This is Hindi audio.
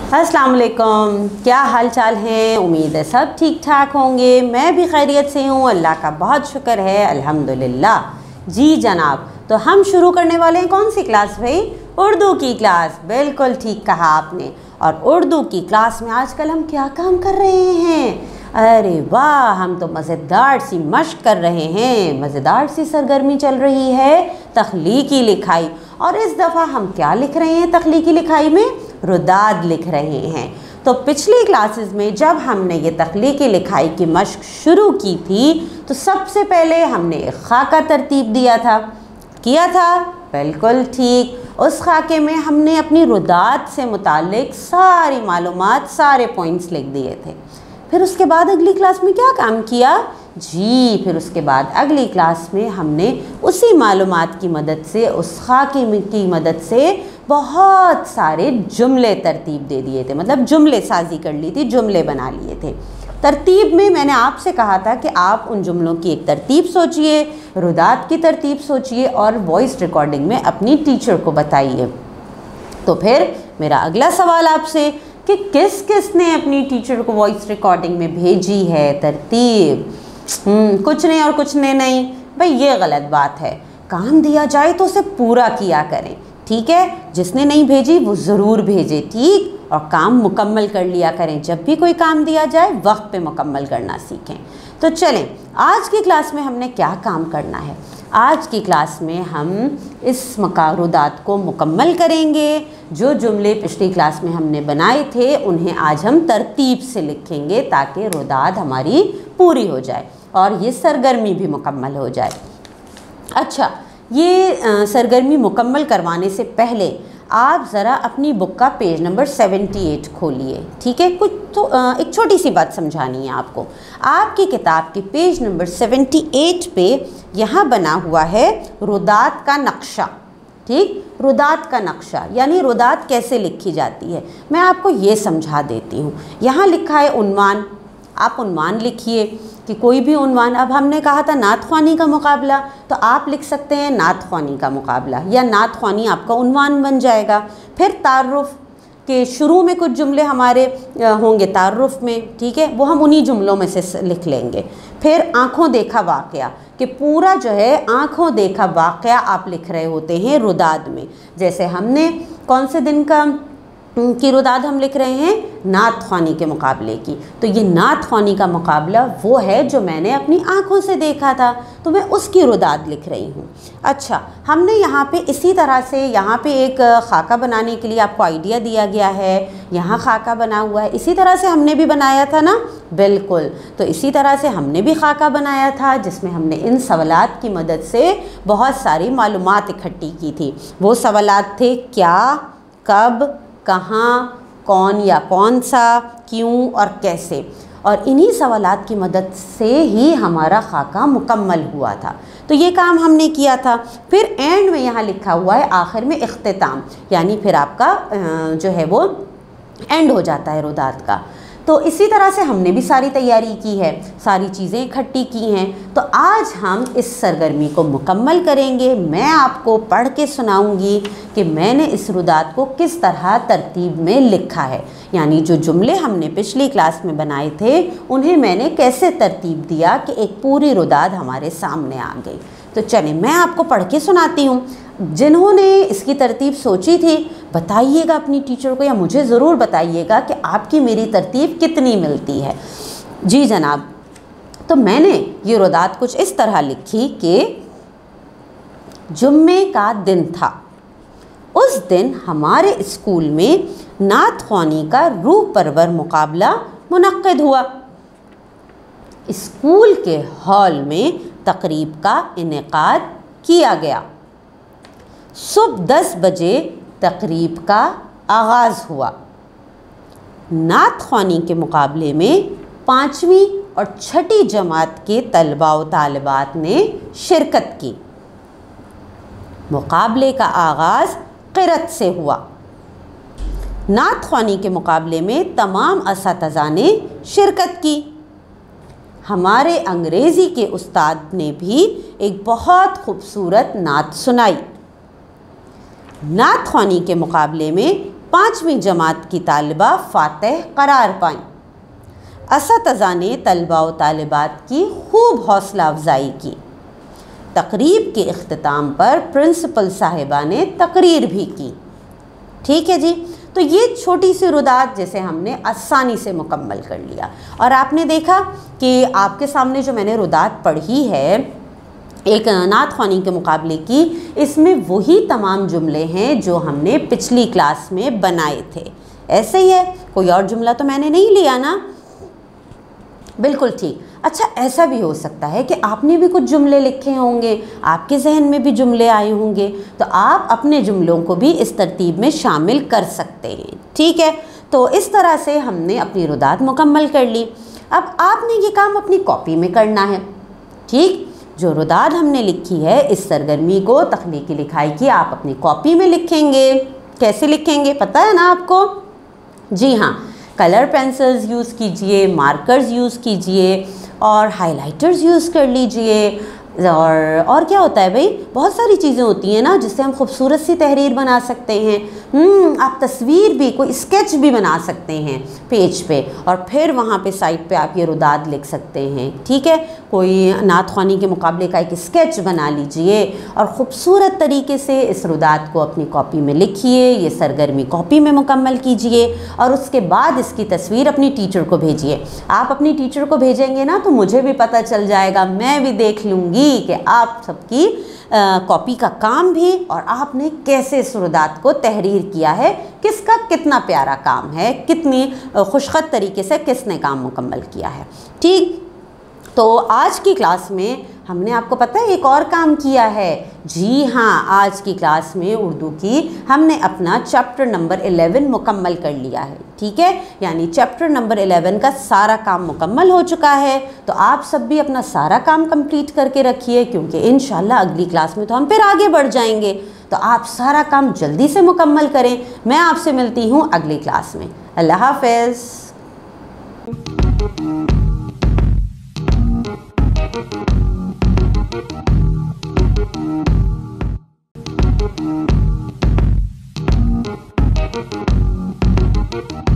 अस्सलाम वालेकुम, क्या हाल चाल है। उम्मीद है सब ठीक ठाक होंगे। मैं भी खैरियत से हूँ, अल्लाह का बहुत शुक्र है, अल्हम्दुलिल्लाह। जी जनाब, तो हम शुरू करने वाले हैं कौन सी क्लास भाई? उर्दू की क्लास। बिल्कुल ठीक कहा आपने। और उर्दू की क्लास में आजकल हम क्या काम कर रहे हैं? अरे वाह, हम तो मज़ेदार सी मश्क कर रहे हैं, मज़ेदार सी सरगर्मी चल रही है, तख्लीकी लिखाई। और इस दफ़ा हम क्या लिख रहे हैं तख्लीकी लिखाई में? रुदाद लिख रहे हैं। तो पिछली क्लासेस में जब हमने ये तख्लीकी लिखाई की मश्क शुरू की थी तो सबसे पहले हमने एक खाका तरतीब किया था। बिल्कुल ठीक। उस खाके में हमने अपनी रुदाद से मुताल्लिक सारी मालूमात, सारे पॉइंट्स लिख दिए थे। फिर उसके बाद अगली क्लास में क्या काम किया जी? फिर उसके बाद अगली क्लास में हमने उसी मालूमात की मदद से, उस खाके की मदद से बहुत सारे जुमले तरतीब दे दिए थे, मतलब जुमले साजी कर ली थी, जुमले बना लिए थे। तरतीब में मैंने आपसे कहा था कि आप उन जुमलों की एक तरतीब सोचिए, रुदात की तरतीब सोचिए और वॉइस रिकॉर्डिंग में अपनी टीचर को बताइए। तो फिर मेरा अगला सवाल आपसे कि किस किस ने अपनी टीचर को वॉइस रिकॉर्डिंग में भेजी है तरतीब? कुछ ने और कुछ ने नहीं। भाई ये गलत बात है। काम दिया जाए तो उसे पूरा किया करें, ठीक है? जिसने नहीं भेजी वो ज़रूर भेजे, ठीक? और काम मुकम्मल कर लिया करें। जब भी कोई काम दिया जाए वक्त पे मुकम्मल करना सीखें। तो चलें, आज की क्लास में हमने क्या काम करना है? आज की क्लास में हम इस रुदात को मुकम्मल करेंगे। जो जुमले पिछली क्लास में हमने बनाए थे उन्हें आज हम तरतीब से लिखेंगे ताकि रुदात हमारी पूरी हो जाए और ये सरगर्मी भी मुकम्मल हो जाए। अच्छा, ये सरगर्मी मुकम्मल करवाने से पहले आप ज़रा अपनी बुक का पेज नंबर 78 खोलिए, ठीक है? कुछ तो एक छोटी सी बात समझानी है आपको। आपकी किताब के पेज नंबर 78 पे यहाँ बना हुआ है रुदात का नक्शा, ठीक? रुदात का नक्शा यानी रुदात कैसे लिखी जाती है, मैं आपको ये समझा देती हूँ। यहाँ लिखा है उन्वान। आप उन्वान लिखिए कि कोई भी उन्वान। अब हमने कहा था नात ख्वानी का मुकाबला, तो आप लिख सकते हैं नात ख्वानी का मुकाबला या नात ख्वानी आपका उन्वान बन जाएगा। फिर तारुफ के शुरू में कुछ जुमले हमारे होंगे तारुफ में, ठीक है? वो हम उन्हीं जुमलों में से लिख लेंगे। फिर आँखों देखा वाक़या कि पूरा जो है आँखों देखा वाक़या आप लिख रहे होते हैं रुदाद में। जैसे हमने कौन से दिन की रुदाद हम लिख रहे हैं? नात ख्वानी के मुकाबले की। तो ये नात ख्वानी का मुकाबला वो है जो मैंने अपनी आँखों से देखा था, तो मैं उसकी रुदाद लिख रही हूँ। अच्छा, हमने यहाँ पे इसी तरह से यहाँ पे एक खाका बनाने के लिए आपको आइडिया दिया गया है। यहाँ खाका बना हुआ है, इसी तरह से हमने भी बनाया था ना? बिल्कुल। तो इसी तरह से हमने भी खाका बनाया था जिसमें हमने इन सवालात की मदद से बहुत सारी मालूमात इकट्ठी की थी। वो सवालात थे क्या, कब, कहाँ, कौन या कौन सा, क्यों और कैसे। और इन्हीं सवालात की मदद से ही हमारा खाका मुकम्मल हुआ था। तो ये काम हमने किया था। फिर एंड में यहाँ लिखा हुआ है आखिर में इख्तिताम, यानी फिर आपका जो है वो एंड हो जाता है रुदात का। तो इसी तरह से हमने भी सारी तैयारी की है, सारी चीज़ें इकट्ठी की हैं। तो आज हम इस सरगर्मी को मुकम्मल करेंगे। मैं आपको पढ़ के सुनाऊंगी कि मैंने इस रुदात को किस तरह तरतीब में लिखा है, यानी जो जुमले हमने पिछली क्लास में बनाए थे उन्हें मैंने कैसे तरतीब दिया कि एक पूरी रुदात हमारे सामने आ गई। तो चलें, मैं आपको पढ़ के सुनाती हूँ। जिन्होंने इसकी तरतीब सोची थी बताइएगा अपनी टीचर को, या मुझे ज़रूर बताइएगा कि आपकी मेरी तरतीब कितनी मिलती है। जी जनाब, तो मैंने ये रुदात कुछ इस तरह लिखी कि जुम्मे का दिन था। उस दिन हमारे स्कूल में नात ख्वानी का रूह परवर मुकाबला मुनक्किद हुआ। स्कूल के हॉल में तकरीब का इनेकाद किया गया। सुबह 10 बजे तकरीब का आगाज़ हुआ। नात ख्वानी के मुकाबले में 5वीं और 6ठी जमात के तलबा व तालिबात ने शिरकत की। मुकाबले का आगाज़ क़िरत से हुआ। नात ख्वानी के मुकाबले में तमाम असातिज़ा ने शिरकत की। हमारे अंग्रेज़ी के उस्ताद ने भी एक बहुत खूबसूरत नात सुनाई। नात ख्वानी के मुकाबले में 5वीं जमात की तालिबा फातेह करार पाईं। असातिज़ा ने तलबा व तालिबात की खूब हौसला अफजाई की। तकरीब के इख्तिताम पर प्रिंसिपल साहिबा ने तकरीर भी की। ठीक है जी, तो ये छोटी सी रुदात जिसे हमने आसानी से मुकम्मल कर लिया। और आपने देखा कि आपके सामने जो मैंने रुदात पढ़ी है एक नात ख़्वानी के मुकाबले की, इसमें वही तमाम जुमले हैं जो हमने पिछली क्लास में बनाए थे। ऐसे ही है, कोई और जुमला तो मैंने नहीं लिया ना? बिल्कुल ठीक। अच्छा, ऐसा भी हो सकता है कि आपने भी कुछ जुमले लिखे होंगे, आपके जहन में भी जुमले आए होंगे, तो आप अपने जुमलों को भी इस तरतीब में शामिल कर सकते हैं। ठीक है, तो इस तरह से हमने अपनी रुदात मुकम्मल कर ली। अब आपने ये काम अपनी कॉपी में करना है। ठीक, जो रुदात हमने लिखी है इस सरगर्मी को तख्लीकी लिखाई की आप अपनी कॉपी में लिखेंगे। कैसे लिखेंगे पता है ना आपको? जी हाँ, कलर पेंसिल्स यूज़ कीजिए, मार्कर्स यूज़ कीजिए और हाइलाइटर्स यूज़ कर लीजिए। और क्या होता है भाई, बहुत सारी चीज़ें होती हैं ना जिससे हम खूबसूरत सी तहरीर बना सकते हैं। आप तस्वीर भी, कोई स्केच भी बना सकते हैं पेज पे, और फिर वहाँ पे साइड पे आप ये रुदात लिख सकते हैं। ठीक है, कोई नात ख़्वानी के मुकाबले का एक स्केच बना लीजिए और ख़ूबसूरत तरीके से इस रुदात को अपनी कॉपी में लिखिए। ये सरगर्मी कॉपी में मुकम्मल कीजिए और उसके बाद इसकी तस्वीर अपनी टीचर को भेजिए। आप अपनी टीचर को भेजेंगे ना तो मुझे भी पता चल जाएगा, मैं भी देख लूँगी कि आप सबकी कॉपी का काम भी और आपने कैसे इस रुदात को तहरीर किया है, किसका कितना प्यारा काम है, कितनी खुशखत तरीके से किसने काम मुकम्मल किया है। ठीक, तो आज की क्लास में हमने आपको पता है एक और काम किया है। जी हाँ, आज की क्लास में उर्दू की हमने अपना चैप्टर नंबर 11 मुकम्मल कर लिया है। ठीक है, यानी चैप्टर नंबर 11 का सारा काम मुकम्मल हो चुका है। तो आप सब भी अपना सारा काम कंप्लीट करके रखिए, क्योंकि इंशाल्लाह अगली क्लास में तो हम फिर आगे बढ़ जाएंगे। तो आप सारा काम जल्दी से मुकम्मल करें। मैं आपसे मिलती हूँ अगली क्लास में। अल्लाह हाफ़िज़। Thank you.